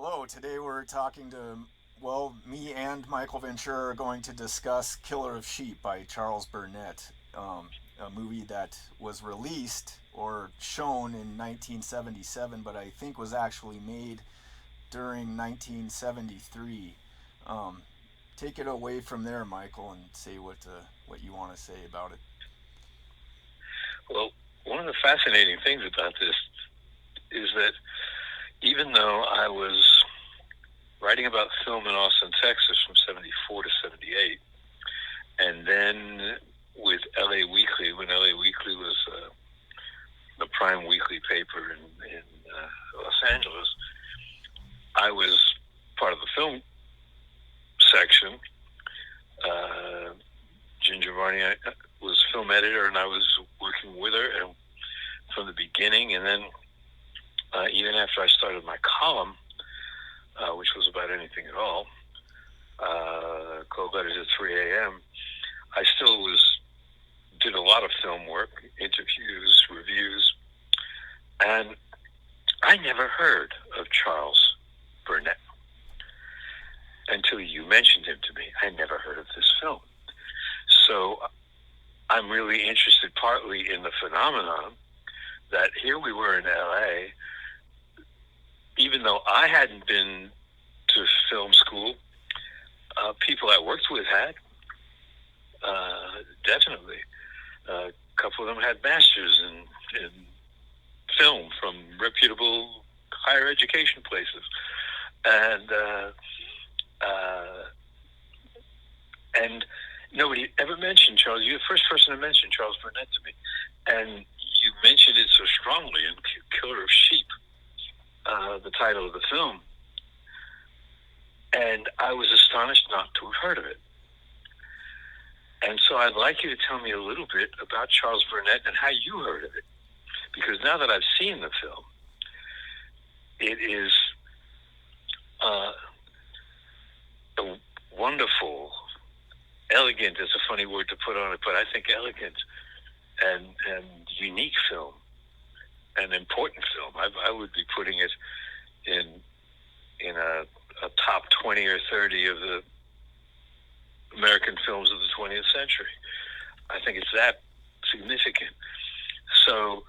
Hello, today we're talking to, well, me and Michael Ventura are going to discuss Killer of Sheep by Charles Burnett, a movie that was released or shown in 1977, but I think was actually made during 1973. Um, Take it away from there, Michael, and say what you want to say about it. Well, one of the fascinating things about this is that even though I was writing about film in Austin, Texas from 74 to 78, and then with LA Weekly, when LA Weekly was the prime weekly paper in Los Angeles, I was part of the film section. Uh, Ginger Varney was film editor, and I was working with her and from the beginning. And then even after I started my column, which was about anything at all, called Letters at 3 a.m., I still did a lot of film work, interviews, reviews, and I never heard of Charles Burnett until you mentioned him to me. I never heard of this film. So I'm really interested partly in the phenomenon that here we were in LA, even though I hadn't been to film school, people I worked with had, definitely. A couple of them had masters in film from reputable higher education places. And uh, and nobody ever mentioned Charles. You're the first person to mention Charles Burnett to me, and you mentioned it so strongly in Killer of Sheep, the title of the film, and I was astonished not to have heard of it. And so I'd like you to tell me a little bit about Charles Burnett and how you heard of it, because now that I've seen the film, it is uh, a wonderful, elegant is a funny word to put on it, but I think elegant and unique film, an important film. I would be putting it in a top 20 or 30 of the American films of the 20th century. I think it's that significant. So,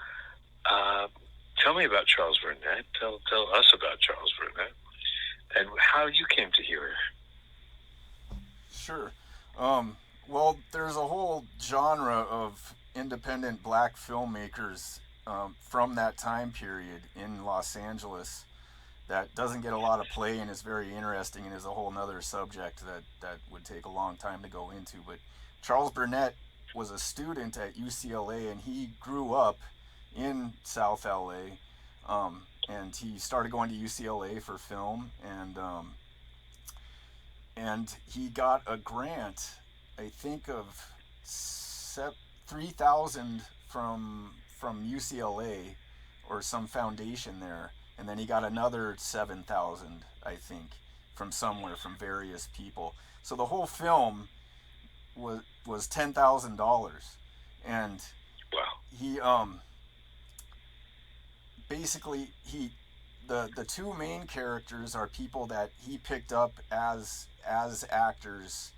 tell me about Charles Burnett. Tell us about Charles Burnett and how you came to hear it. Sure. Um, well, there's a whole genre of independent black filmmakers from that time period in Los Angeles that doesn't get a lot of play and is very interesting and is a whole nother subject that would take a long time to go into. But Charles Burnett was a student at UCLA and he grew up in South LA. And he started going to UCLA for film and he got a grant, I think of 3,000 from UCLA or some foundation there, and then he got another 7,000, I think, from somewhere from various people. So the whole film was $10,000, and Wow. he basically he the two main characters are people that he picked up as actors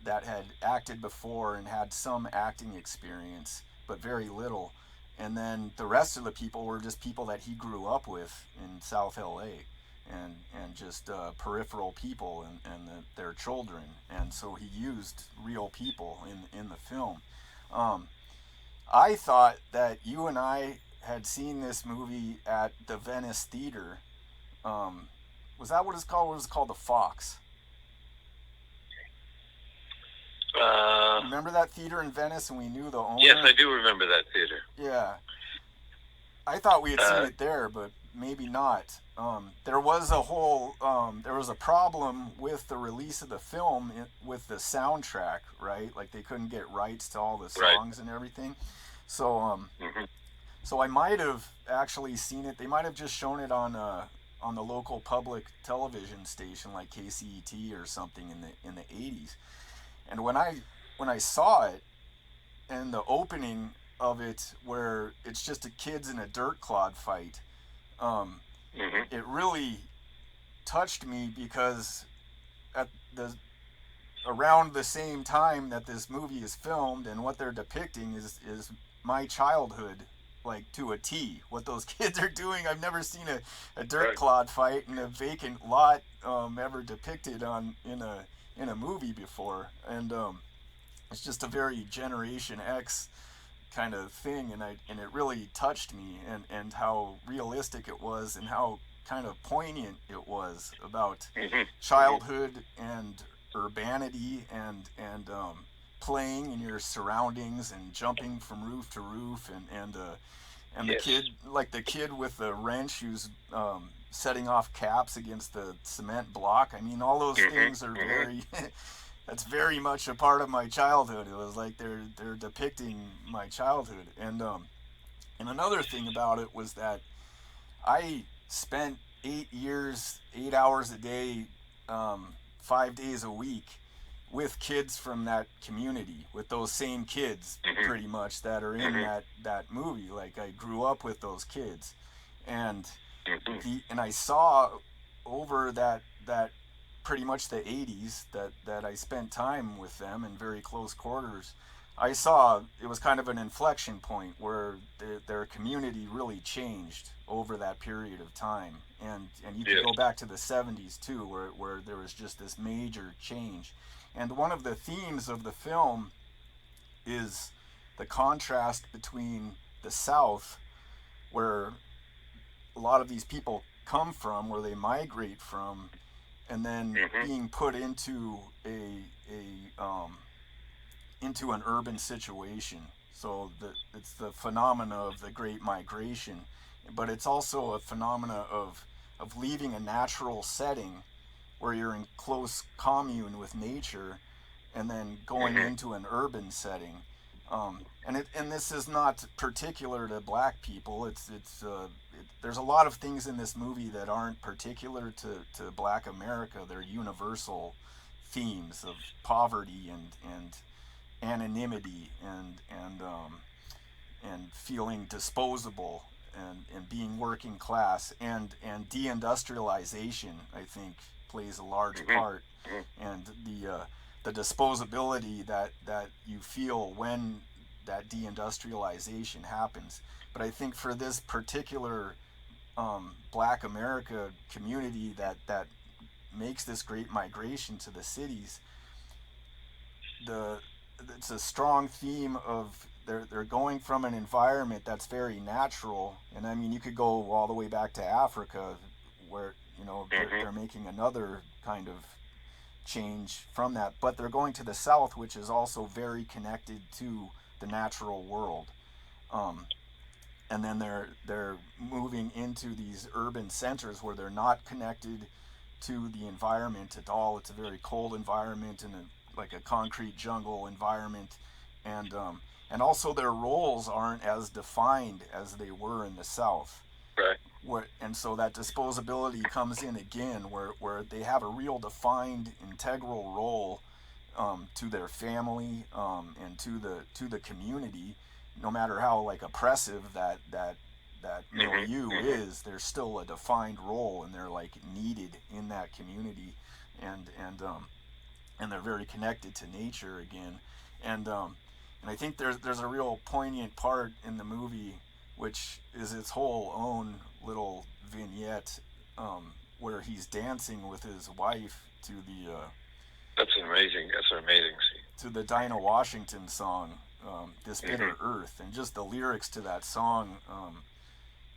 that had acted before and had some acting experience, but very little. And then the rest of the people were just people that he grew up with in South LA, and just peripheral people their children. And so he used real people in the film. Um, I thought that you and I had seen this movie at the Venice Theater. Um, was that what it's called? What was it called? The Fox. Uh, Remember that theater in Venice, and we knew the yes, I owner. do remember that theater. Yeah, I thought we had seen Uh, it there, but maybe not. There was a problem with the release of the film with the soundtrack, right? Like they couldn't get rights to all the right. songs and everything. So Hmm. so I might have actually seen it. They might have just shown it on the local public television station like KCET or something in the 80s. And when I saw it, and the opening of it where it's just a kids in a dirt clod fight, um, Hmm. it really touched me because at the around the same time that this movie is filmed and what they're depicting is my childhood, like to a T. What those kids are doing, I've never seen a dirt Right. clod fight in a vacant lot ever depicted on in a movie before, and it's just a very Generation X kind of thing, and it really touched me, and how realistic it was, and how kind of poignant it was about Hmm. Hmm. childhood and urbanity and playing in your surroundings and jumping from roof to roof and the Yes. kid, like the kid with the wrench who's setting off caps against the cement block. I mean, all those Hmm. things are Hmm. very that's very much a part of my childhood. It was like they're depicting my childhood, and another thing about it was that I spent 8 years, 8 hours a day, 5 days a week with kids from that community, with those same kids Hmm. pretty much that are in Hmm. that movie. Like I grew up with those kids, and Hmm. and I saw over that pretty much the 80s that I spent time with them in very close quarters. I saw it was kind of an inflection point where their community really changed over that period of time, and you could Yes. go back to the 70s too, where there was just this major change. And one of the themes of the film is the contrast between the South, where a lot of these people come from, where they migrate from, and then Hmm. being put into a into an urban situation. So it's the phenomena of the Great Migration, but it's also a phenomena of leaving a natural setting where you're in close commune with nature, and then going Hmm. into an urban setting. And this is not particular to black people. There's a lot of things in this movie that aren't particular to Black America. They're universal themes of poverty and anonymity and feeling disposable and being working class and deindustrialization, I think, plays a large Hmm. part, and the disposability that you feel when that deindustrialization happens. But I think for this particular Black America community that makes this great migration to the cities, the it's a strong theme of they're going from an environment that's very natural, and I mean you could go all the way back to Africa, where Hmm. they're making another kind of change from that, but they're going to the South, which is also very connected to the natural world. um, and then they're moving into these urban centers where they're not connected to the environment at all. It's a very cold environment and like a concrete jungle environment, and also their roles aren't as defined as they were in the South. Right. And so that disposability comes in again, where they have a real defined integral role to their family, and to the community. No matter how like oppressive that Hmm. milieu Hmm. is, there's still a defined role, and they're like needed in that community, and they're very connected to nature again, and I think there's a real poignant part in the movie, which is its whole own little vignette, where he's dancing with his wife That's an amazing scene. to the Dinah Washington song, "This Hmm. Bitter Earth," and just the lyrics to that song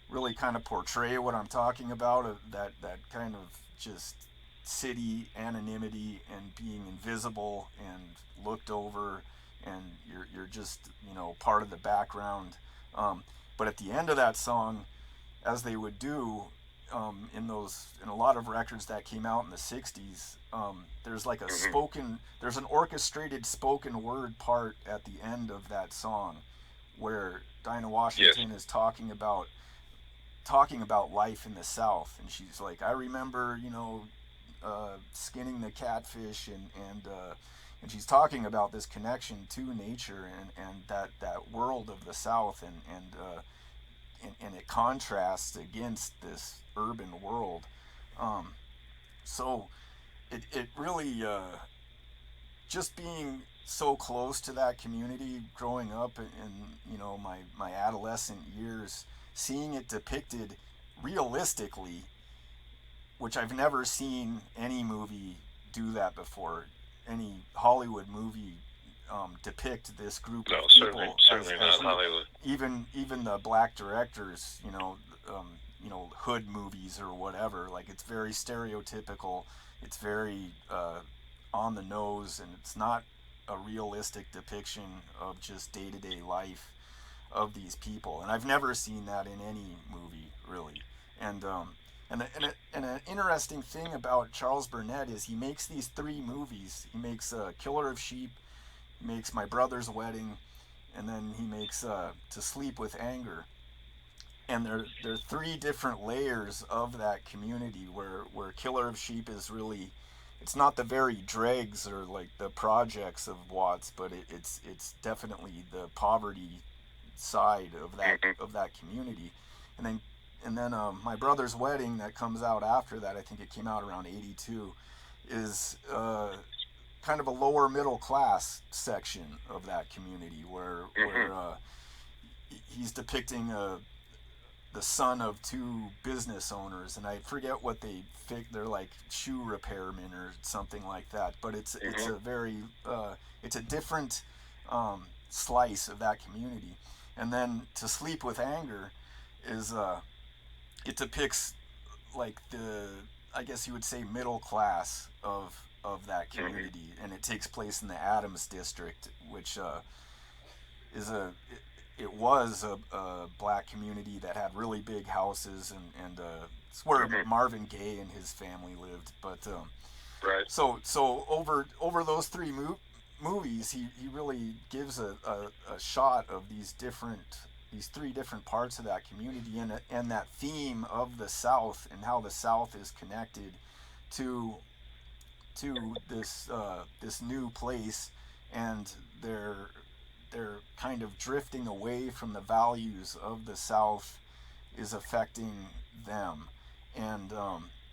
really kind of portray what I'm talking about. That kind of just city anonymity and being invisible and looked over, and you're just part of the background. Um, but at the end of that song, as they would do in a lot of records that came out in the '60s, Hmm. there's an orchestrated spoken word part at the end of that song, where Dinah Yes. Washington is talking about life in the South, and she's like, I remember, skinning the catfish, and she's talking about this connection to nature, and that world of the South, and it contrasts against this urban world. Um, So it really just being so close to that community growing up in my adolescent years, seeing it depicted realistically, which I've never seen any movie do that before. Any Hollywood movie depict this group No, of certainly, people certainly as not Hollywood. even the black directors, hood movies or whatever. Like it's very stereotypical. It's very on the nose, and it's not a realistic depiction of just day to day life of these people. And I've never seen that in any movie really. And an interesting thing about Charles Burnett is he makes these three movies. He makes Killer of Sheep, he makes My Brother's Wedding, and then he makes To Sleep with Anger. And there are three different layers of that community where Killer of Sheep is really, it's not the very dregs or like the projects of Watts, but it's definitely the poverty side Mm-hmm. of that community. And then My Brother's Wedding, that comes out after that, I think it came out around 82, is kind of a lower middle class section of that community where Mm-hmm. he's depicting the son of two business owners, and I forget what they're like shoe repairmen or something like that. But it's Mm-hmm. a very it's a different slice of that community. And then To Sleep with Anger is it depicts like the, I guess you would say, middle class of that Mm-hmm. community, and it takes place in the Adams district, which is it was a black community that had really big houses, and it's where Mm-hmm. Marvin Gaye and his family lived. But Right. so over those three movies, he really gives a shot of these three different parts of that community, and that theme of the South and how the South is connected to this new place, and they're kind of drifting away from the values of the South is affecting them, and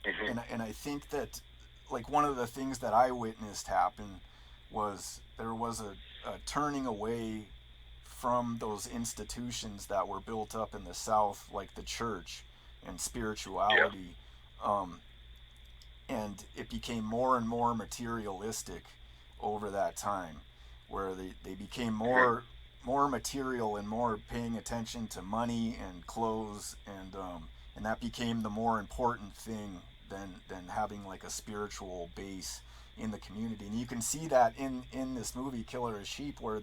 Mm-hmm. and I think that like one of the things that I witnessed happen was there was a turning away from those institutions that were built up in the South, like the church and Yeah. spirituality, um, and it became more and more materialistic over that time, where they became Mm-hmm. more material and more paying attention to money and clothes, and that became the more important thing than having like a spiritual base in the community. And you can see that in this movie Killer of Sheep, where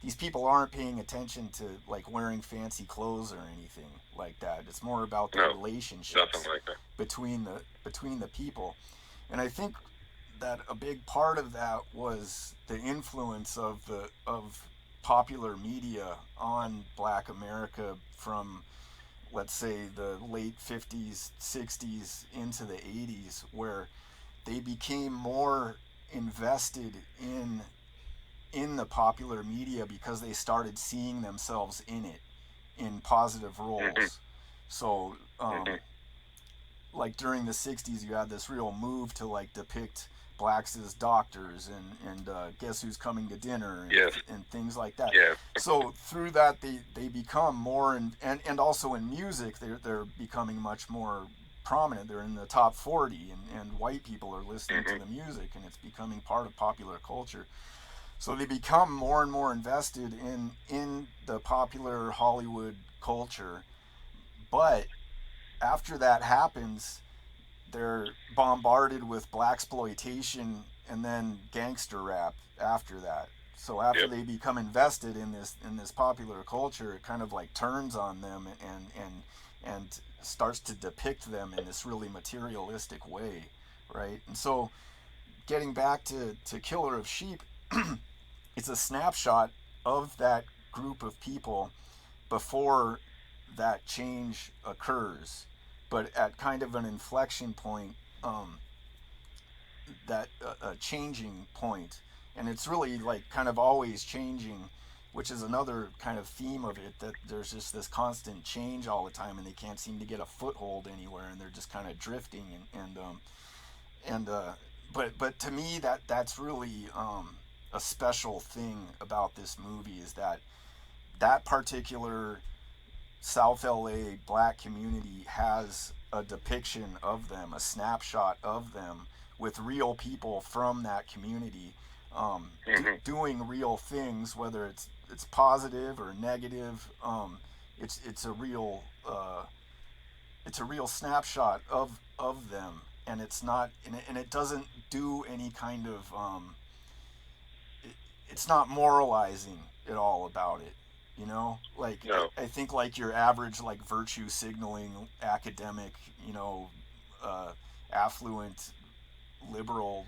these people aren't paying attention to like wearing fancy clothes or anything like that. It's more about the No, nothing relationships like that. between the people. And I think that a big part of that was the influence of popular media on Black America from, let's say, the late 50s, 60s into the 80s, where they became more invested in the popular media because they started seeing themselves in it in positive Mm-hmm. roles. So Mm-hmm. like during the 60s, you had this real move to like depict blacks as doctors, and Guess Who's Coming to Dinner, Yes. and things like that. Yeah. So through that, they become more, and also in music, they're becoming much more prominent. They're in the top 40, and white people are listening to Mm-hmm. the music, and it's becoming part of popular culture. So they become more and more invested in the popular Hollywood culture. But after that happens, they're bombarded with black exploitation and then gangster rap after that. So after Yep. they become invested in this popular culture, it kind of like turns on them and starts to depict them in this really materialistic way, right? And so getting back to Killer of Sheep, it's a snapshot of that group of people before that change occurs, but at kind of an inflection point, um, that a changing point, and it's really like kind of always changing, which is another kind of theme of it, that there's just this constant change all the time, and they can't seem to get a foothold anywhere, and they're just kind of drifting, and but to me that's really a special thing about this movie is that that particular South LA black community has a depiction of them, a snapshot of them with real people from that community Hmm. doing real things, whether it's positive or negative. It's a real it's a real snapshot of them, and it's not and it doesn't do any kind of it's not moralizing at all about it. You know, like No. I think like your average like virtue signaling academic, you know, uh, affluent liberal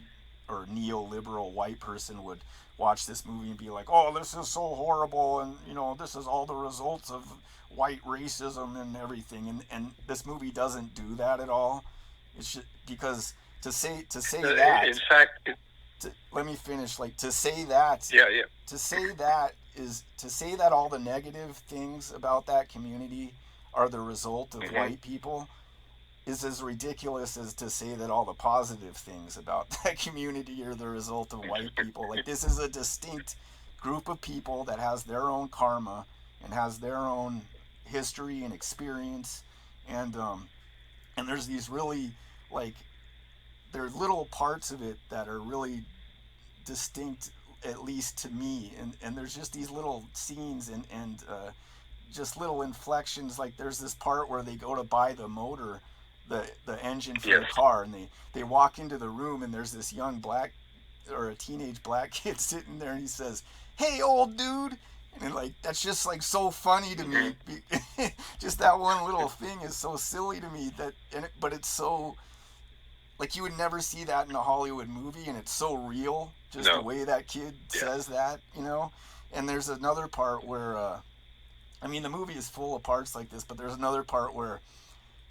or neoliberal white person would watch this movie and be like, "Oh, this is so horrible," and you know, this is all the results of white racism and everything. And this movie doesn't do that at all. It's just because to say In that fact, let me finish. Like yeah, yeah. to say that is to say that all the negative things about that community are the result of Hmm. white people is as ridiculous as to say that all the positive things about that community are the result of white people. Like this is a distinct group of people that has their own karma and has their own history and experience, and there's these really like there's little parts of it that are really distinct, at least to me, and there's just these little scenes and just little inflections. Like there's this part where they go to buy the motor, the engine for Yes. the car, and they walk into the room, and there's this young black or a teenage black kid sitting there, and he says, "Hey, old dude." And like that's just like so funny to Hmm. me. Just that one little thing is so silly to me but it's so like you would never see that in a Hollywood movie, and it's so real, just the No. way that kid Yeah. says that, you know. And there's another part where, I mean, the movie is full of parts like this, but there's another part where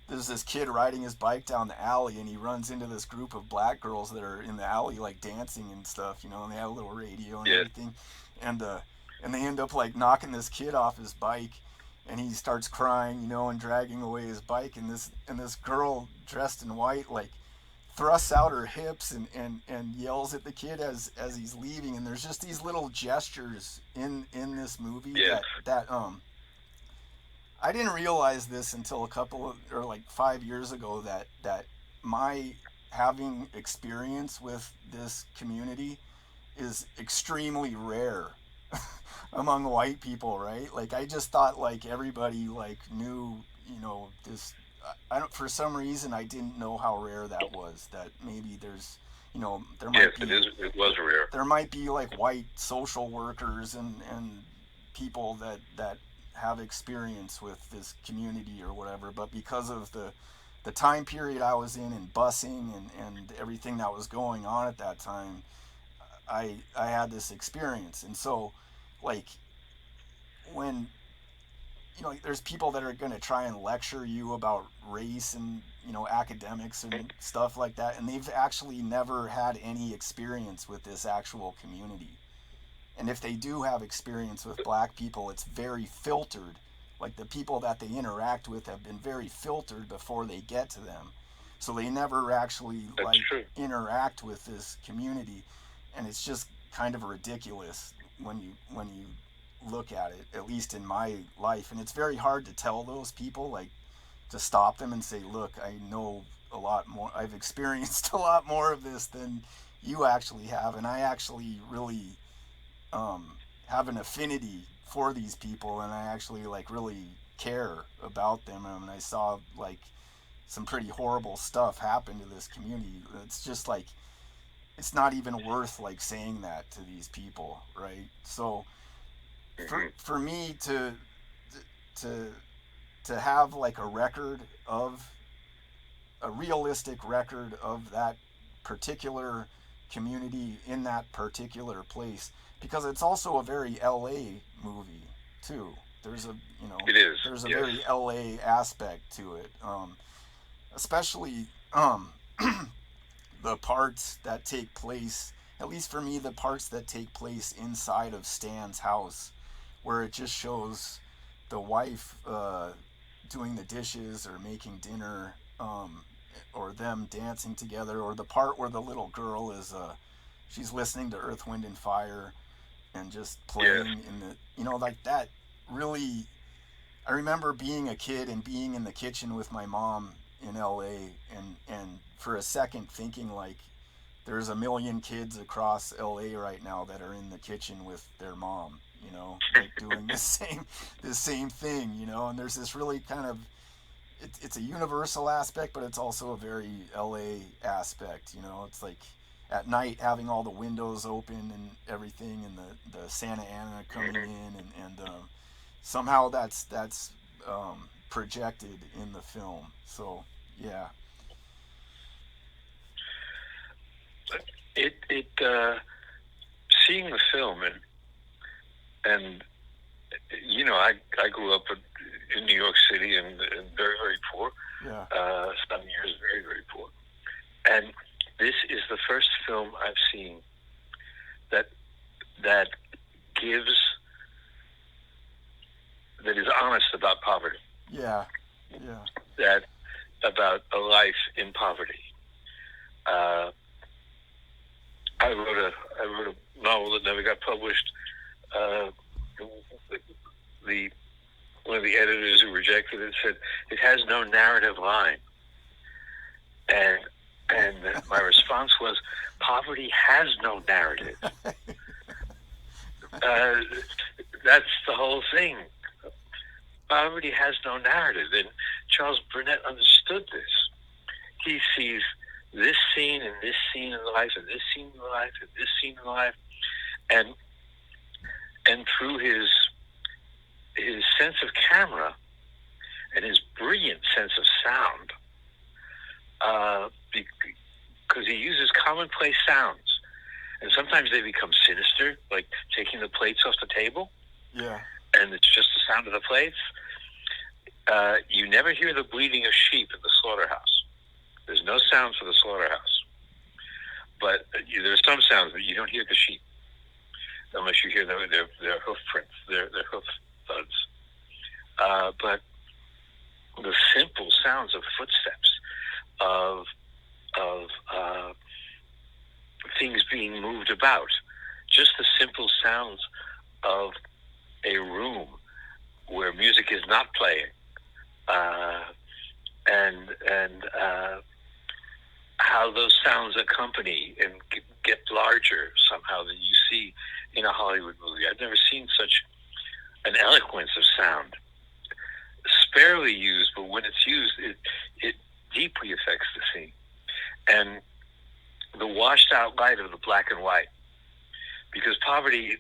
there's this kid riding his bike down the alley, and he runs into this group of black girls that are in the alley, like dancing and stuff, you know, and they have a little radio and Yes. everything, and they end up like knocking this kid off his bike, and he starts crying, you know, and dragging away his bike, and this girl dressed in white like thrusts out her hips and yells at the kid as he's leaving, and there's just these little gestures in this movie Yes. that I didn't realize this until a couple of, or like 5 years ago that my having experience with this community is extremely rare among white people, right? Like I just thought like everybody like knew, you know, this. I don't. For some reason, I didn't know how rare that was. That maybe there's, you know, Yes. It is. It was rare. there might be like white social workers and people that have experience with this community or whatever, but because of the time period I was in busing and everything that was going on at that time, I had this experience. And so like when you know there's people that are going to try and lecture you about race and you know academics and stuff like that, and they've actually never had any experience with this actual community. And if they do have experience with black people, it's very filtered. Like the people that they interact with have been very filtered before they get to them, so they never actually That's like true. interact with this community. And it's just kind of ridiculous when you look at it, at least in my life. And it's very hard to tell those people, like, to stop them and say, look, I know a lot more, I've experienced a lot more of this than you actually have, and I actually really um, have an affinity for these people, and I actually like really care about them. And I saw like some pretty horrible stuff happen to this community. It's just like it's not even worth like saying that to these people, right? So Hmm. for me to to have like a record of a realistic record of that particular community in that particular place, because it's also a very LA movie too. There's a you know It is. there's a Yes. very LA aspect to it, especially the parts that take place. At least for me, the parts that take place inside of Stan's house, where it just shows the wife doing the dishes or making dinner, or them dancing together, or the part where the little girl is she's listening to Earth, Wind and Fire and just Yes. playing in the, like that really. I remember being a kid and being in the kitchen with my mom in LA, and for a second thinking like there's a million kids across LA right now that are in the kitchen with their mom, like doing the same thing, and there's this really kind of, it's a universal aspect, but it's also a very LA aspect. It's like at night having all the windows open and everything, and the Santa Ana coming Mm-hmm. in, and somehow that's projected in the film. So yeah, It seeing the film and I grew up in New York City and very, very poor. yeah, Some years very, very poor. And this is the first film I've seen that that gives that is honest about poverty. yeah, yeah, That about a life in poverty. Uh, I wrote a novel that never got published. Uh, the One of the editors who rejected it said it has no narrative line, and my response was, poverty has no narrative. Uh, that's the whole thing. Poverty has no narrative, and Charles Burnett understood this. He sees this scene and this scene in the life, and this scene in the life, and this scene in the life, and through his sense of camera and his brilliant sense of sound, because he uses commonplace sounds, and sometimes they become sinister, like taking the plates off the table, yeah, and it's just the sound of the plates. You never hear the bleating of sheep in the slaughterhouse. There's no sound for the slaughterhouse, but there's some sounds, but you don't hear the sheep unless you hear their hoof prints, their hoof thuds. But the simple sounds of footsteps, of things being moved about, just the simple sounds of a room where music is not playing, and how those sounds accompany and get larger somehow than you see in a Hollywood movie. I've never seen such an eloquence of sound, sparely used, but when it's used, it deeply affects the scene. And the washed out light of the black and white, because poverty,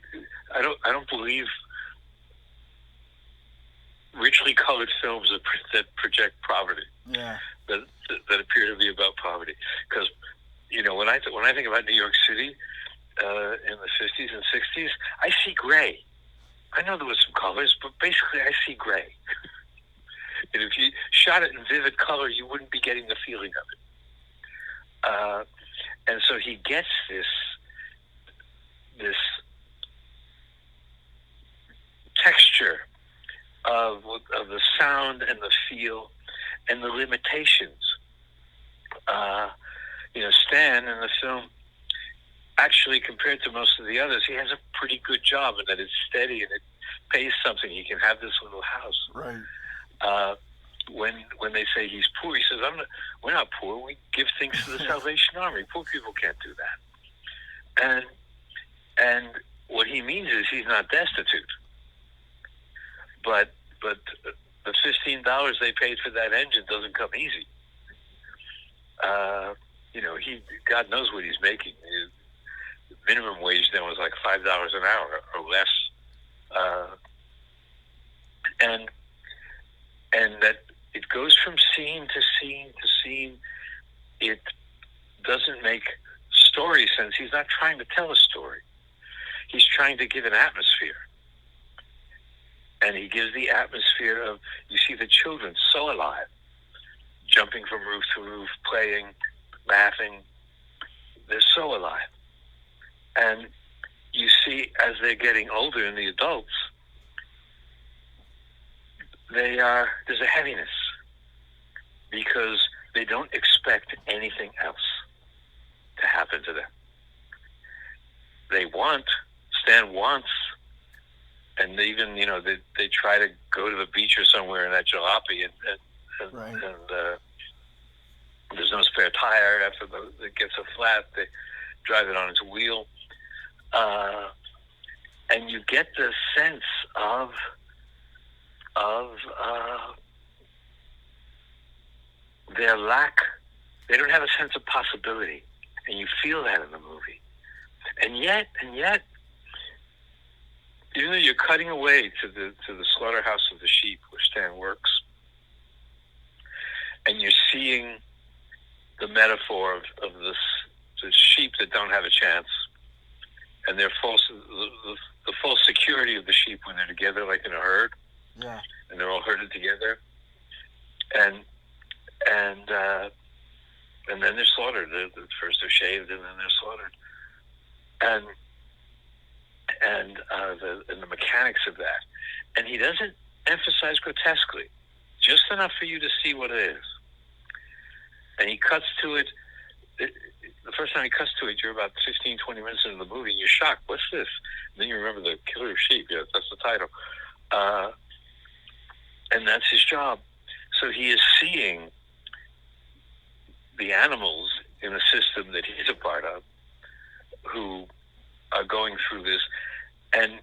I don't believe richly colored films that project poverty, yeah, that appear to be about poverty. Because when I think about New York City in the 50s and 60s, I see gray. I know there was some colors, but basically I see gray. And if you shot it in vivid color, you wouldn't be getting the feeling of it. And so he gets this texture of the sound and the feel and the limitations. Stan in the film, actually, compared to most of the others, he has a pretty good job in that it's steady and it pays something. He can have this little house. right, When they say he's poor, he says, we're not poor. We give things to the Salvation Army. Poor people can't do that. And what he means is he's not destitute. But the $15 they paid for that engine doesn't come easy. God knows what he's making. The minimum wage then was like $5 an hour or less, and that it goes from scene to scene to scene. It doesn't make story sense. He's not trying to tell a story. He's trying to give an atmosphere. And he gives the atmosphere of, you see the children so alive, jumping from roof to roof, playing, laughing. They're so alive. And you see, as they're getting older and the adults, there's a heaviness, because they don't expect anything else to happen to them. Stan wants, and even, they try to go to the beach or somewhere in that jalopy, and Right. There's no spare tire after it gets a flat. They drive it on its wheel, and you get the sense of their lack. They don't have a sense of possibility, and you feel that in the movie. And yet, even though you're cutting away to the slaughterhouse of the sheep where Stan works, and you're seeing the metaphor of the sheep that don't have a chance, and their the false security of the sheep when they're together, like in a herd, Yeah. and they're all herded together, and then they're slaughtered. First they're shaved, and then they're slaughtered, and the mechanics of that. And he doesn't emphasize grotesquely, just enough for you to see what it is. And he cuts to it. The first time he cuts to it, you're about 15, 20 minutes into the movie, and you're shocked. What's this? And then you remember the killer of sheep. Yeah, that's the title. And that's his job. So he is seeing the animals in a system that he's a part of who are going through this. And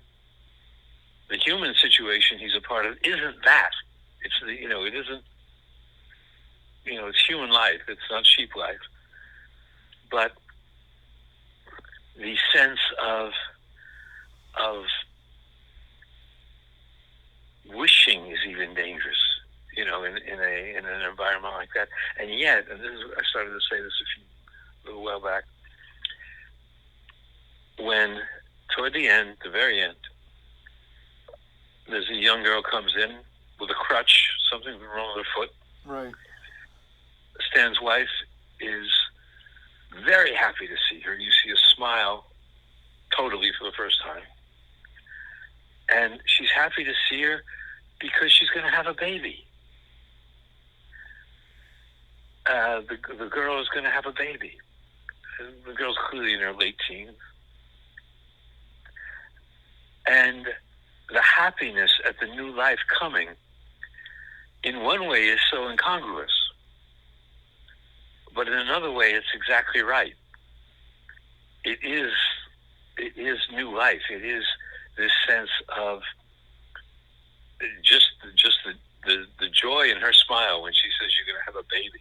the human situation he's a part of isn't that. It's it isn't, it's human life. It's not sheep life. But the sense of wishing is even dangerous, in an environment like that. And yet, and I started to say this a little while back, when toward the end, the very end, there's a young girl comes in with a crutch, something wrong with her foot. Right. Stan's wife is very happy to see her. You see a smile totally for the first time. And she's happy to see her because she's going to have a baby. The girl is going to have a baby. The girl's clearly in her late teens. And the happiness at the new life coming, in one way, is so incongruous. But in another way, it's exactly right. It is new life. It is this sense of just the joy in her smile when she says you're going to have a baby.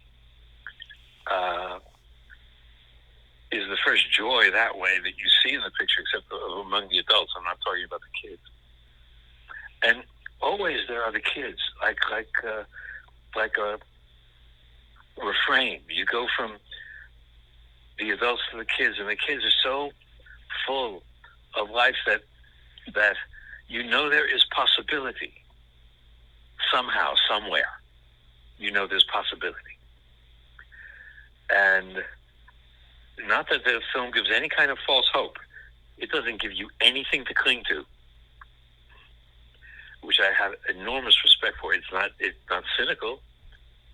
Is the first joy that way that you see in the picture, except among the adults. I'm not talking about the kids. And always there are the kids, like a refrain. You go from the adults to the kids, and the kids are so full of life that there is possibility. Somehow, somewhere, there's possibility. And not that the film gives any kind of false hope. It doesn't give you anything to cling to, which I have enormous respect for. It's not cynical.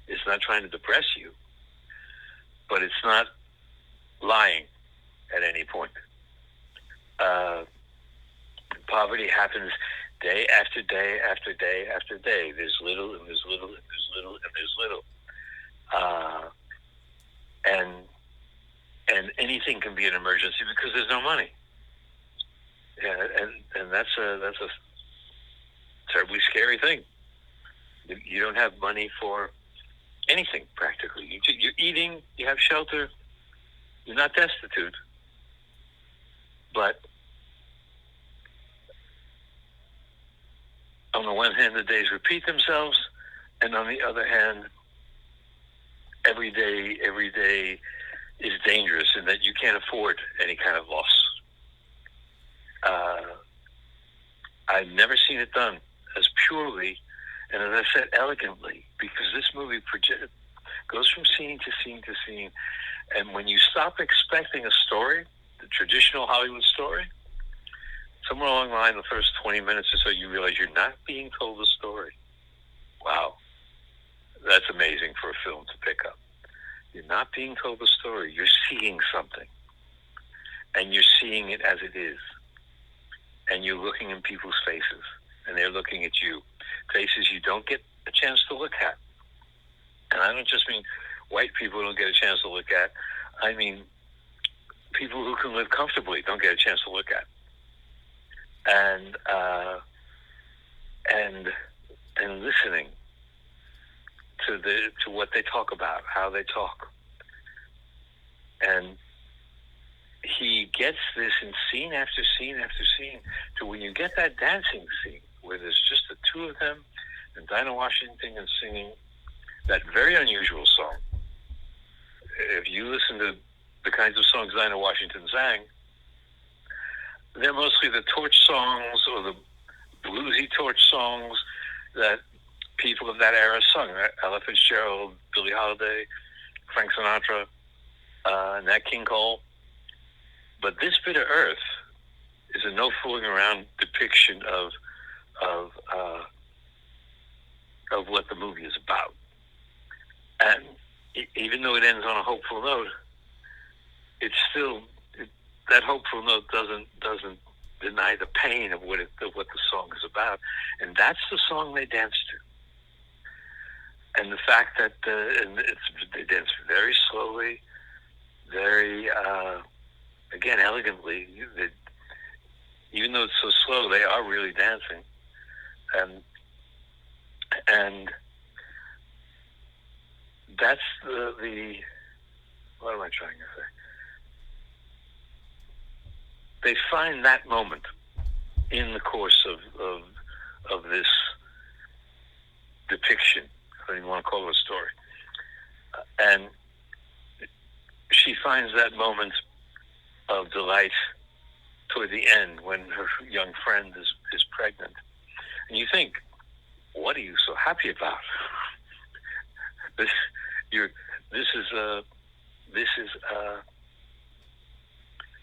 It's not trying to depress you, but it's not lying at any point. Poverty happens day after day after day after day. There's little and there's little and there's little and there's little. And anything can be an emergency because there's no money. Yeah, and that's a terribly scary thing. You don't have money for anything practically. You're eating, you have shelter, you're not destitute, but on the one hand, the days repeat themselves, and on the other hand, every day is dangerous in that you can't afford any kind of loss. I've never seen it done as purely, and as I said, elegantly, because this movie goes from scene to scene to scene, and when you stop expecting a story, the traditional Hollywood story, somewhere along the line, the first 20 minutes or so, you realize you're not being told a story. Wow. That's amazing for a film to pick up. You're not being told a story. You're seeing something. And you're seeing it as it is. And you're looking in people's faces. And they're looking at you. Faces you don't get a chance to look at. And I don't just mean white people don't get a chance to look at. I mean people who can live comfortably don't get a chance to look at. And listening to what they talk about, how they talk. And he gets this in scene after scene after scene to when you get that dancing scene where there's just the two of them and Dinah Washington and singing that very unusual song. If you listen to the kinds of songs Dinah Washington sang, they're mostly the torch songs or the bluesy torch songs that people of that era sung. Ella Fitzgerald, Billie Holiday, Frank Sinatra, Nat King Cole. But this bit of earth is a no fooling around depiction of what the movie is about. And even though it ends on a hopeful note, it's still that hopeful note doesn't deny the pain of what the song is about, and that's the song they dance to. And the fact that they dance very slowly, very again elegantly. Even though it's so slow, they are really dancing, and that's the what am I trying to say? They find that moment in the course of this depiction, I don't even want to call it a story. And she finds that moment of delight toward the end when her young friend is pregnant. And you think, what are you so happy about? This is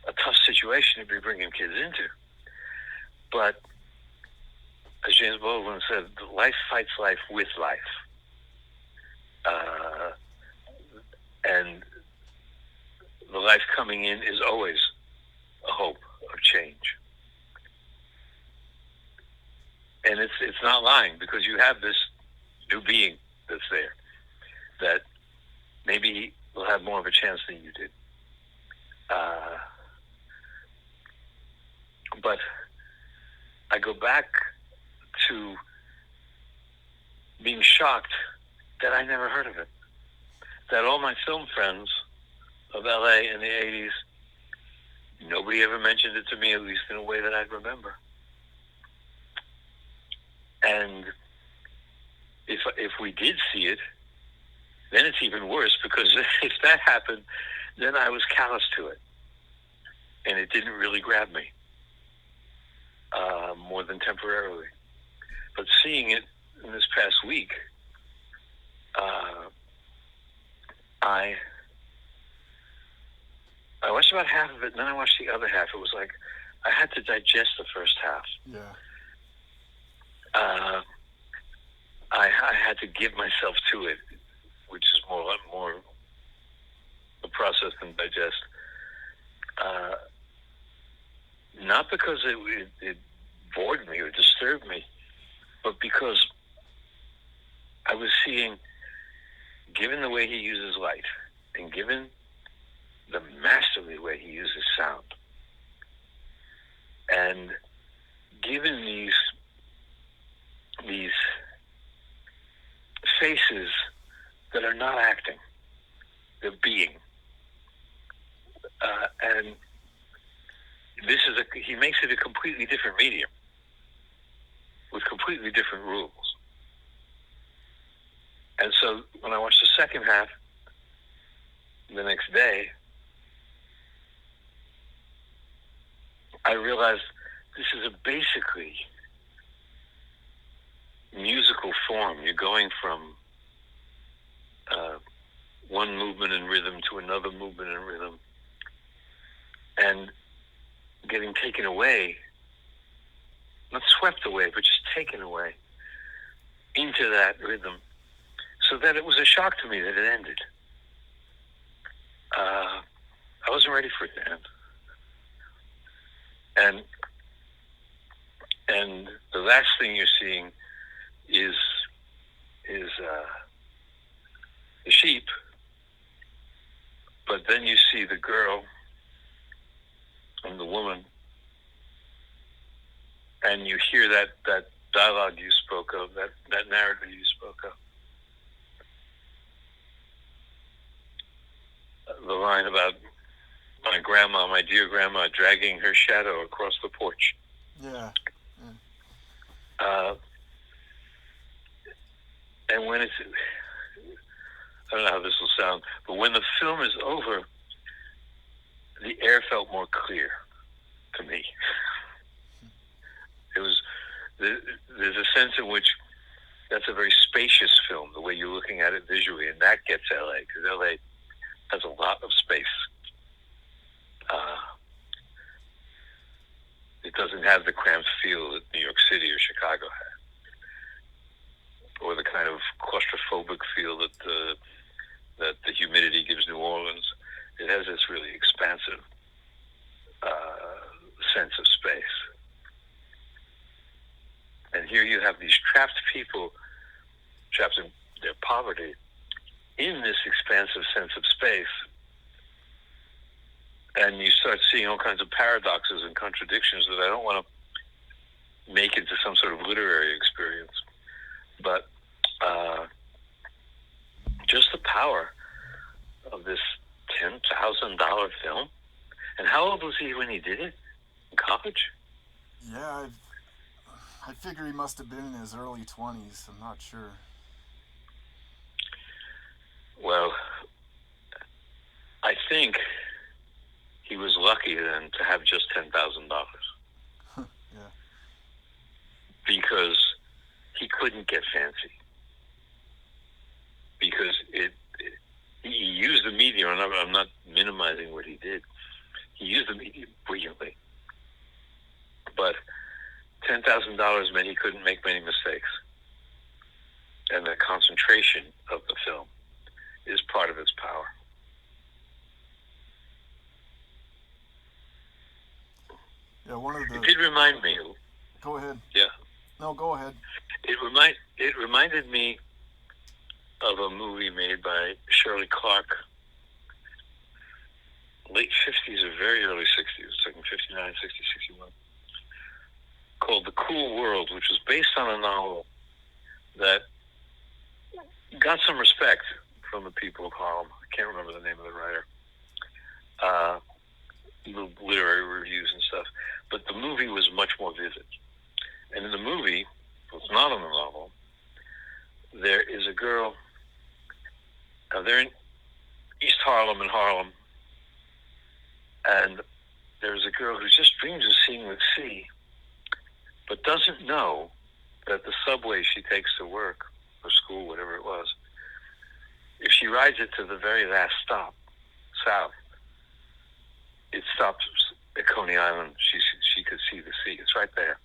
a tough situation to be bringing kids into. But as James Baldwin said, life fights life with life. And the life coming in is always a hope of change. And it's not lying, because you have this new being that's there that maybe will have more of a chance than you did. But I go back to being shocked that I never heard of it. That all my film friends of LA in the 80s, nobody ever mentioned it to me, at least in a way that I'd remember. And if we did see it, then it's even worse, because if that happened, then I was callous to it. And it didn't really grab me, more than temporarily. But seeing it in this past week, I watched about half of it, and then I watched the other half. It was like I had to digest the first half. Yeah. I had to give myself to it, which is more a process than digest. Not because it bored me or disturbed me, but because I was seeing, given the way he uses light, and given the masterly way he uses sound, and given these faces that are not acting, they're being, and he makes it a completely different medium with completely different rules. And so when I watched the second half the next day, I realized this is a basically musical form. You're going from one movement and rhythm to another movement and rhythm, and getting taken away, not swept away, but just taken away into that rhythm, so that it was a shock to me that it ended. ready for it to end. And the last thing you're seeing is the sheep, but then you see the girl and the woman, and you hear that dialogue you spoke of, that narrative you spoke of. The line about my grandma, my dear grandma, dragging her shadow across the porch. Yeah. And when it's, I don't know how this will sound, but when the film is over, the air felt more clear to me. It was, there's a sense in which that's a very spacious film, the way you're looking at it visually, and that gets LA, because LA has a lot of space. It doesn't have the cramped feel that New York City or Chicago had, or the kind of claustrophobic feel that the humidity gives New Orleans. It has this really expansive sense of space. And here you have these trapped people, trapped in their poverty, in this expansive sense of space. And you start seeing all kinds of paradoxes and contradictions that I don't want to make into some sort of literary experience. But just the power of this $10,000 film. And how old was he when he did it? In college? Yeah, I figure he must have been in his early 20s. I'm not sure. Well, I think he was lucky then to have just $10,000. Yeah. Because he couldn't get fancy. Because he used the medium, and I'm not minimizing what he did. He used the medium brilliantly. But $10,000 meant he couldn't make many mistakes. And the concentration of the film is part of its power. Yeah, one of the... It did remind me. Go ahead. Yeah. No, go ahead. It reminded me of a movie made by Shirley Clark, late 50s or very early 60s, like in 59, 60, 61, called The Cool World, which was based on a novel that got some respect from the people of Harlem. I can't remember the name of the writer. Literary reviews and stuff. But the movie was much more vivid. And in the movie, it's not in the novel, there is a girl, they're in East Harlem in Harlem, and there's a girl who just dreams of seeing the sea, but doesn't know that the subway she takes to work or school, whatever it was, if she rides it to the very last stop, south, it stops at Coney Island. She could see the sea. It's right there.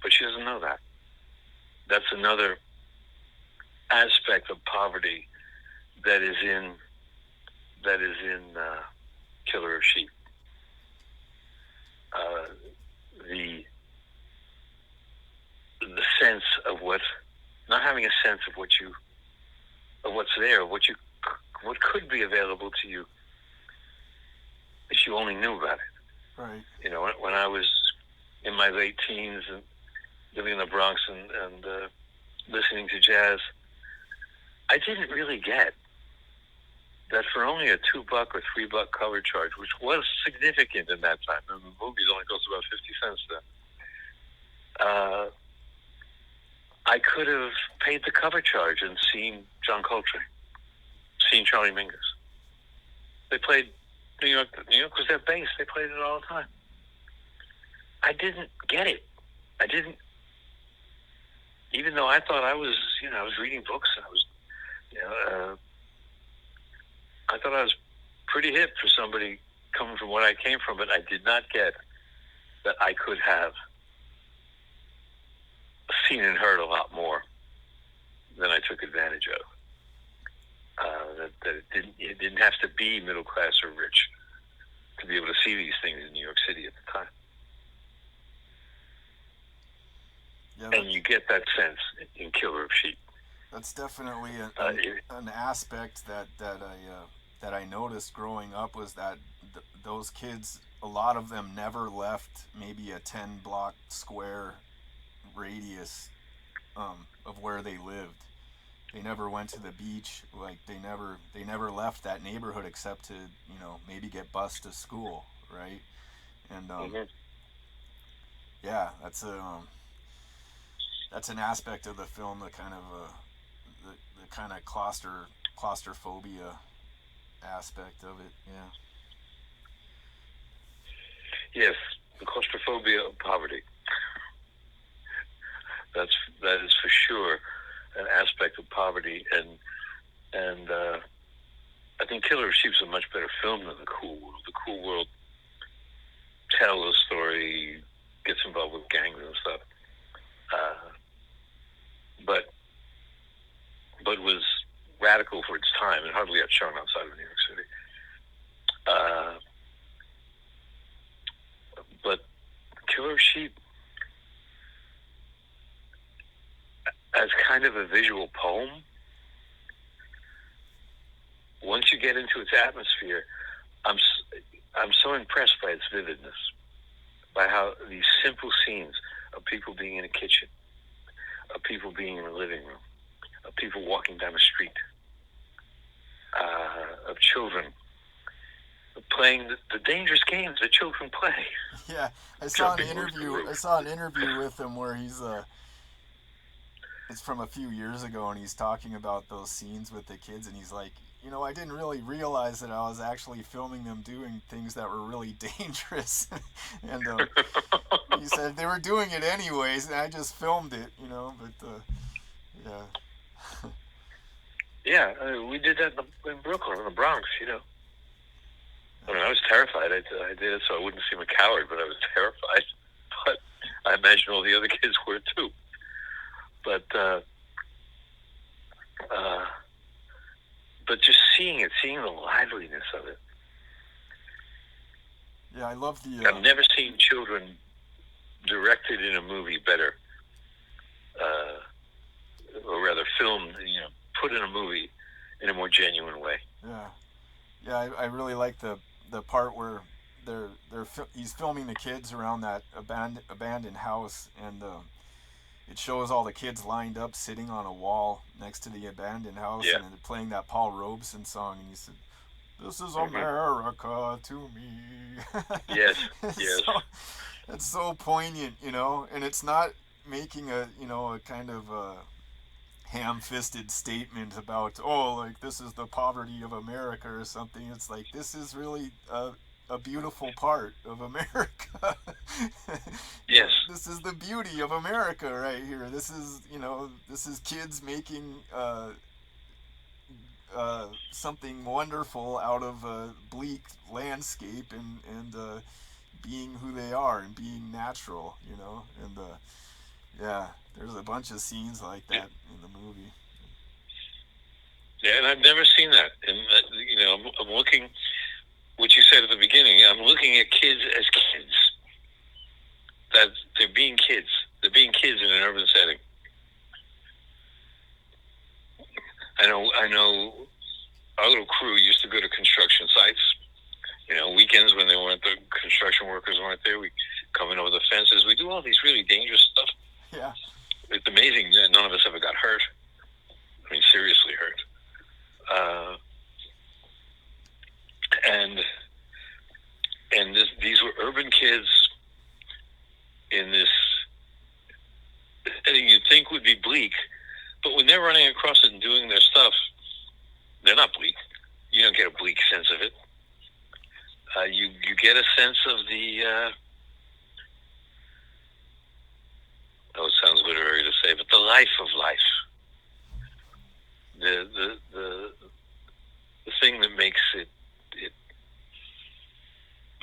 But she doesn't know that. That's another aspect of poverty that is in Killer of Sheep. The sense of not having a sense of what's there, what could be available to you if you only knew about it. Right. You know, when I was in my late teens and living in the Bronx and listening to jazz, I didn't really get that for only a $2 or $3 cover charge, which was significant in that time. And the movies only cost about 50 cents then. I could have paid the cover charge and seen John Coltrane, seen Charlie Mingus. They played New York was their base. They played it all the time. I didn't get it. I didn't, even though I thought I was reading books and I was, I thought I was pretty hip for somebody coming from what I came from, but I did not get that I could have seen and heard a lot more than I took advantage That it didn't have to be middle class or rich to be able to see these things in New York City at the time. Yeah, and you get that sense in Killer of Sheep. That's definitely an aspect that I noticed growing up, was that those kids, a lot of them never left maybe a 10-block square radius of where they lived. They never went to the beach. Like they never left that neighborhood except to maybe get bused to school, right? And yeah, that's an aspect of the film, the kind of the kind of claustrophobia aspect of it. Yeah. Yes, the claustrophobia of poverty. That is for sure an aspect of poverty, and I think Killer of Sheep is a much better film than The Cool World. The Cool World tells a story, gets involved with gangs and stuff, but was radical for its time and hardly got shown outside of New York City. But Killer of Sheep, as kind of a visual poem, once you get into its atmosphere, I'm so impressed by its vividness, by how these simple scenes of people being in a kitchen, of people being in a living room, of people walking down the street, of children playing the dangerous games that children play. Yeah, I saw an interview with him where he's it's from a few years ago, and he's talking about those scenes with the kids, and he's like, I didn't really realize that I was actually filming them doing things that were really dangerous. And he said they were doing it anyways, and I just filmed it, but yeah. Yeah, we did that in Brooklyn, in the Bronx, I mean, I was terrified. I did it so I wouldn't seem a coward, but I was terrified. But I imagine all the other kids were too. But just seeing the liveliness of it. Yeah, I love the. I've never seen children directed in a movie better, or rather filmed, put in a movie in a more genuine way. Yeah, I really like the part where he's filming the kids around that abandoned house, and it shows all the kids lined up sitting on a wall next to the abandoned house, and they're playing that Paul Robeson song, and he said, "This is America to me." Yes. It's so poignant, and it's not making a kind of ham-fisted statement about this is the poverty of America or something. It's like, this is really a beautiful part of America. Yes. This is the beauty of America right here. This is kids making something wonderful out of a bleak landscape, and being who they are and being natural, and yeah, there's a bunch of scenes like that in the movie. Yeah, and I've never seen that. And I'm looking, what you said at the beginning, I'm looking at kids as kids. That they're being kids. They're being kids in an urban setting. I know our little crew used to go to construction sites. Weekends when the construction workers weren't there, we come in over the fences. We do all these really dangerous stuff. Yeah. It's amazing that none of us ever got hurt. I mean, seriously hurt. And these were urban kids in this setting you'd think would be bleak, but when they're running across it and doing their stuff, they're not bleak. You don't get a bleak sense of it. You get a sense of the. It sounds literary to say, but the life of life. The thing that makes it.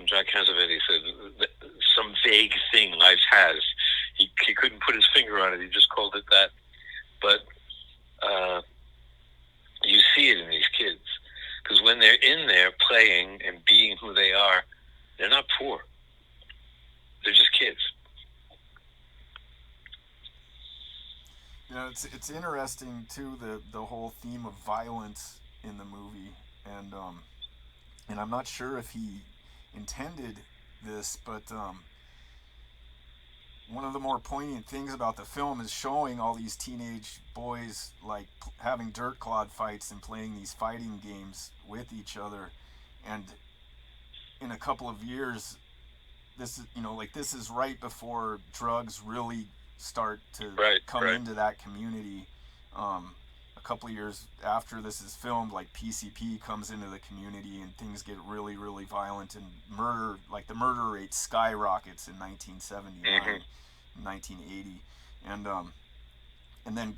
John Cassavetes said some vague thing life has. He couldn't put his finger on it. He just called it that. But you see it in these when they're in there playing and being who they are, they're not poor. They're just kids. You know, it's interesting too, the whole theme of violence in the movie, and I'm not sure if he intended this, but one of the more poignant things about the film is showing all these teenage boys like having dirt clod fights and playing these fighting games with each other, and in a couple of years, this is, you know, like this is right before drugs really start to come into that community. A couple of years after this is filmed, like PCP comes into the community and things get really, really violent, and murder, like the murder rate skyrockets in 1979, 1980, and then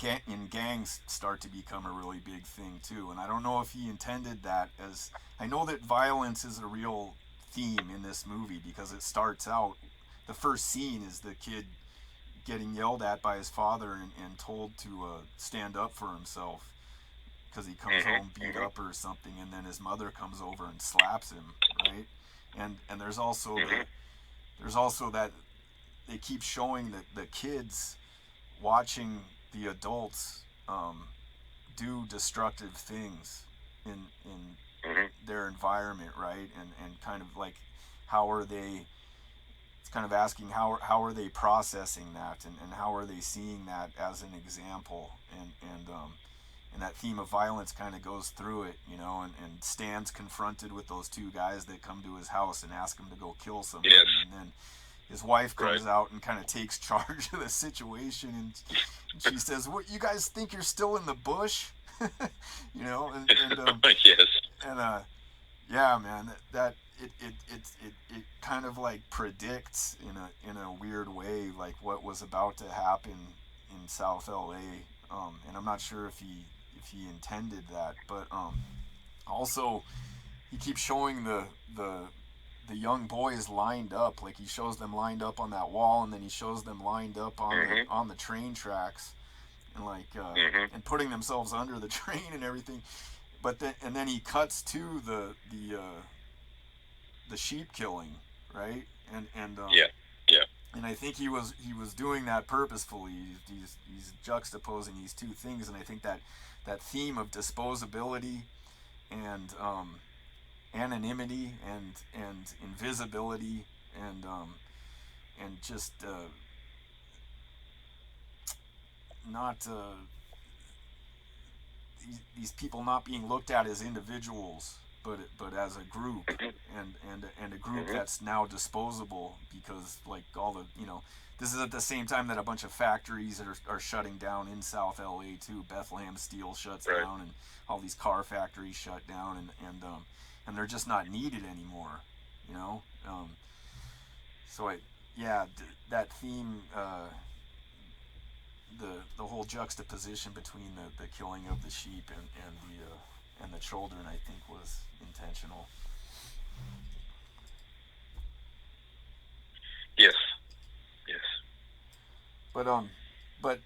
gangs start to become a really big thing too. And I don't know if he intended that as, I know that violence is a real theme in this movie because it starts out, the first scene is the kid getting yelled at by his father and told to stand up for himself because he comes home beat up or something, and then his mother comes over and slaps him, right? And there's also there's also that they keep showing that the kids watching the adults do destructive things in their environment, right? And kind of like, how are they, it's kind of asking how are they processing that, and how are they seeing that as an example, and that theme of violence kind of goes through it, you know, and Stan's confronted with those two guys that come to his house and ask him to go kill somebody, and then his wife comes out and kind of takes charge of the situation, and she says, "What, you guys think you're still in the bush?" You know, and yes, and yeah, man, that it kind of like predicts in a weird way like what was about to happen in South LA, and I'm not sure if he intended that, but also he keeps showing the young boys lined up, like he shows them lined up on that wall, and then he shows them lined up on the train tracks, and like and putting themselves under the train and everything. But then he cuts to the sheep killing, right? And and I think he was doing that purposefully. He's juxtaposing these two things, and I think that theme of disposability and anonymity and invisibility and just not these people not being looked at as individuals, but as a group, and a group that's now disposable because like all the, you know, this is at the same time that a bunch of factories that are shutting down in South LA too. Bethlehem Steel shuts down, and all these car factories shut down, and they're just not needed anymore, you know. So that theme, the whole juxtaposition between the killing of the sheep and the children, I think, was intentional. Yes. But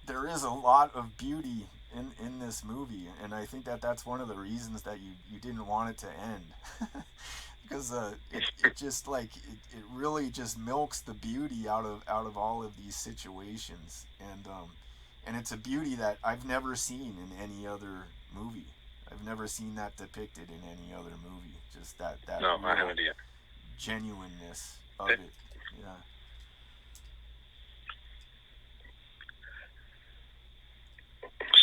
there is a lot of beauty in this movie, and I think that's one of the reasons that you didn't want it to end. Because it just like it really just milks the beauty out of all of these situations, and it's a beauty that I've never seen in any other movie. I've never seen that depicted in any other movie. Just that No, I haven't yet. genuineness of it. Yeah.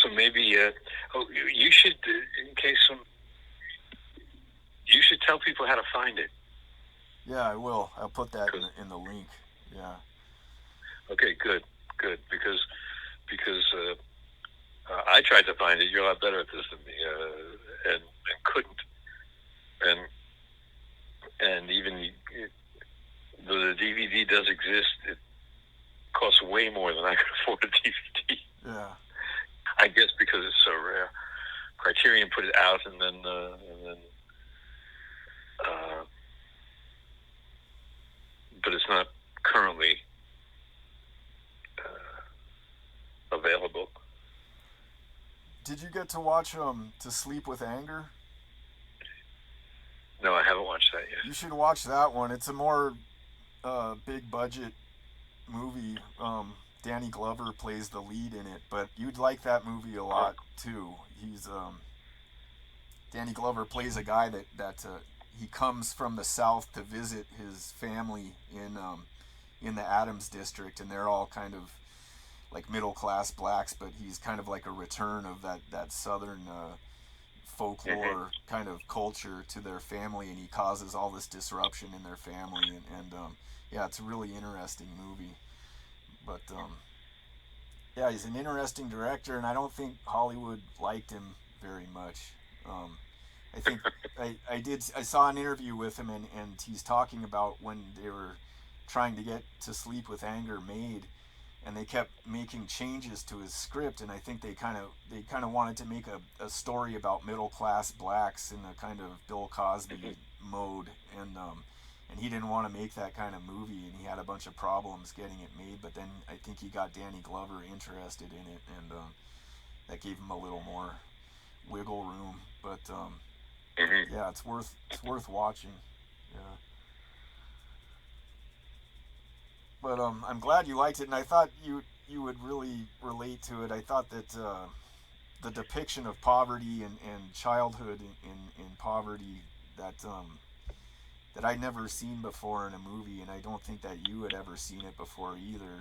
So maybe you should, in case you should tell people how to find it. Yeah, I will. I'll put that in the link. Yeah. Okay, good, because I tried to find it. You're a lot better at this than me, and couldn't, and even the DVD does exist. It costs way more than I could afford a DVD. Yeah. I guess because it's so rare. Criterion put it out, and then but it's not currently available. Did you get to watch To Sleep with Anger? You should watch that one. It's a more big budget movie. Danny Glover plays the lead in it, but you'd like that movie a Oh, lot too. He's Danny Glover plays a guy that he comes from the South to visit his family in the Adams district, and they're all kind of like middle class blacks, but he's kind of like a return of that Southern mhm. folklore kind of culture to their family, and he causes all this disruption in their family, and yeah, it's a really interesting movie. But yeah, he's an interesting director, and I don't think Hollywood liked him very much. Um, I think I saw an interview with him, and he's talking about when they were trying to get To Sleep with Anger made, and they kept making changes to his script, and I think they kind of wanted to make a story about middle class blacks in a kind of Bill Cosby mode, and he didn't want to make that kind of movie, and he had a bunch of problems getting it made. But then I think he got Danny Glover interested in it, and that gave him a little more wiggle room. But Mhm. yeah, it's worth watching. Yeah. But I'm glad you liked it, and I thought you would really relate to it. I thought that the depiction of poverty and childhood in poverty that that I'd never seen before in a movie, and I don't think that you had ever seen it before either.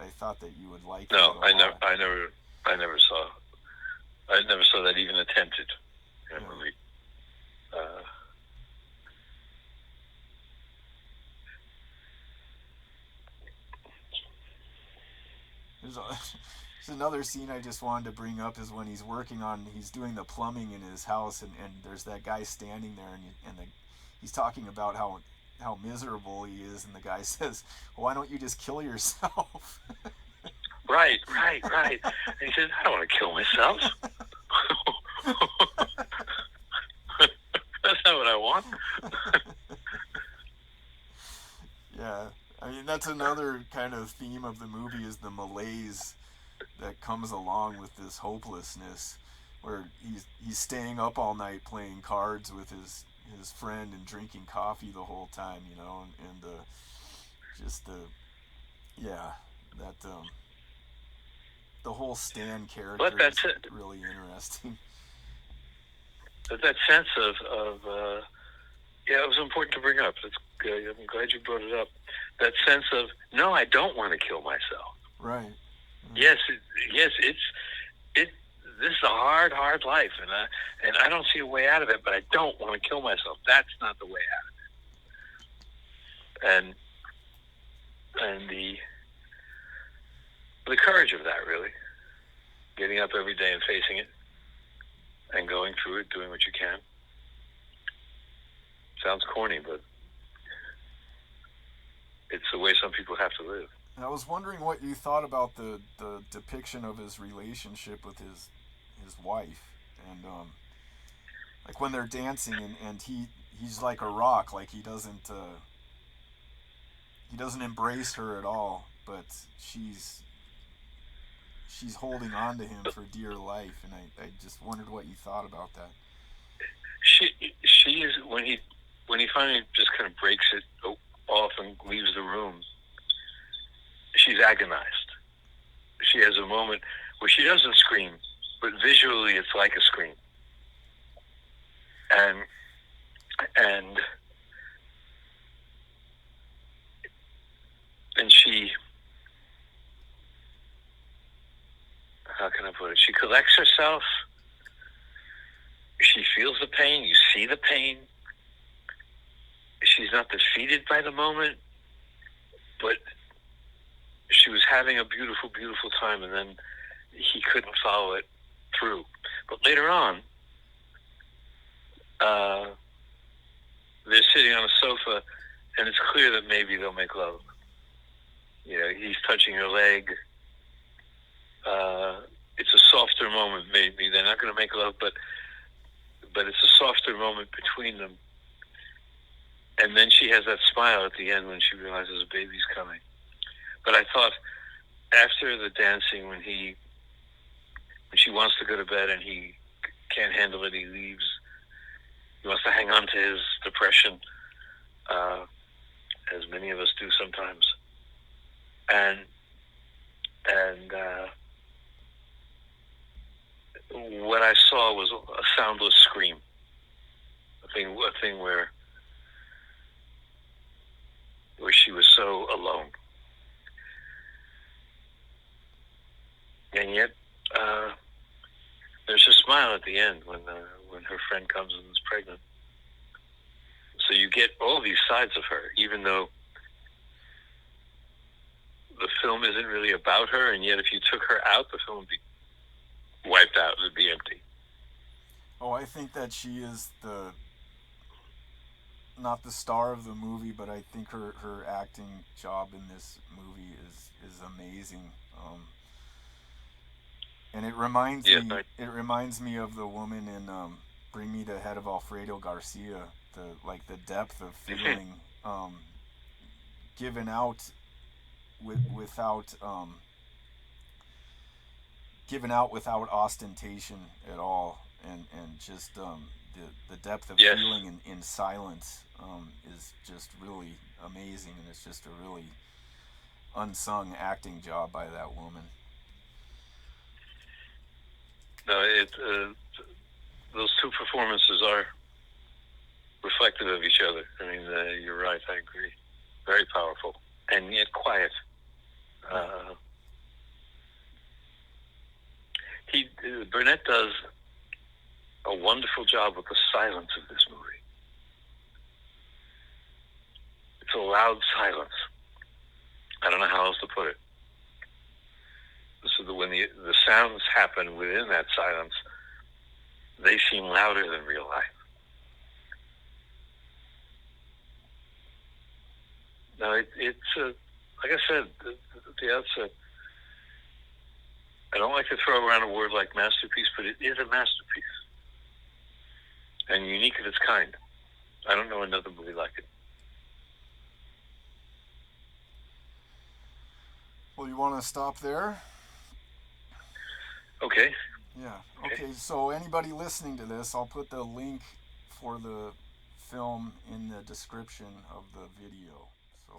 I thought that you would like that No, a I never, lot. I never, I never saw, I never saw that even attempted in a Yeah. movie. Uh, There's, a, there's another scene I just wanted to bring up is when he's doing the plumbing in his house, and there's that guy standing there, he's talking about how miserable he is, and the guy says, well, "Why don't you just kill yourself?" right, right, right. And he said, I don't want to kill myself. That's not what I want. Yeah, I mean that's another kind of theme of the movie is the malaise that comes along with this hopelessness, where he's staying up all night playing cards with his friend and drinking coffee the whole time, and just the yeah that the whole Stan But character is that's it. really interesting. But that sense of yeah, it was important to bring up. It's good. I'm glad you brought it up. That sense of no, I don't want to kill myself. Right. Yes, yes, it. This is a hard, hard life, and I don't see a way out of it. But I don't want to kill myself. That's not the way out. And the courage of that, really, getting up every day and facing it, and going through it, doing what you can. Sounds corny, but it's the way some people have to live. And I was wondering what you thought about the depiction of his relationship with his wife, and like when they're dancing, and he's like a rock, like he doesn't embrace her at all, but she's holding on to him But for dear life, and I just wondered what you thought about that. she is when he finally just kind of breaks it off and leaves the room. She's agonized. She has a moment where she doesn't scream, but visually it's like a scream, and and and she, how can I put it? She collects herself. She feels the pain. You see the pain. She's not defeated by the moment, but she was having a beautiful, beautiful time, and then he couldn't follow it through. But later on, uh, they're sitting on a sofa, and it's clear that maybe they'll make love. He's touching her leg. It's a softer moment, maybe. They're not going to make love, but it's a softer moment between them. And then she has that smile at the end when she realizes a baby's coming. But I thought after the dancing, when she wants to go to bed and he can't handle it, he leaves. He wants to hang on to his depression, as many of us do sometimes. And what I saw was a soundless scream, a thing where she was so alone, and yet there's a smile at the end when her friend comes and is pregnant. So you get all these sides of her, even though the film isn't really about her, and yet if you took her out, the film would be wiped out. It would be empty. Oh, I think that she is the not the star of the movie, but I think her acting job in this movie is amazing. And Yes, it reminds me of the woman in Bring Me the Head of Alfredo Garcia. The depth of feeling given out without given out without ostentation at all, and just the depth of yes. feeling in silence is just really amazing, and it's just a really unsung acting job by that woman. No, those two performances are reflective of each other. I mean, you're right. I agree. Very powerful and yet quiet. Burnett does a wonderful job with the silence of this movie. It's a loud silence. I don't know how else to put it. So that when the sounds happen within that silence, they seem louder than real life. Now, it's like I said at the outset, I don't like to throw around a word like masterpiece, but it is a masterpiece. And unique of its kind. I don't know another movie like it. Well, you want to stop there? Okay. Yeah. Okay, so anybody listening to this, I'll put the link for the film in the description of the video. So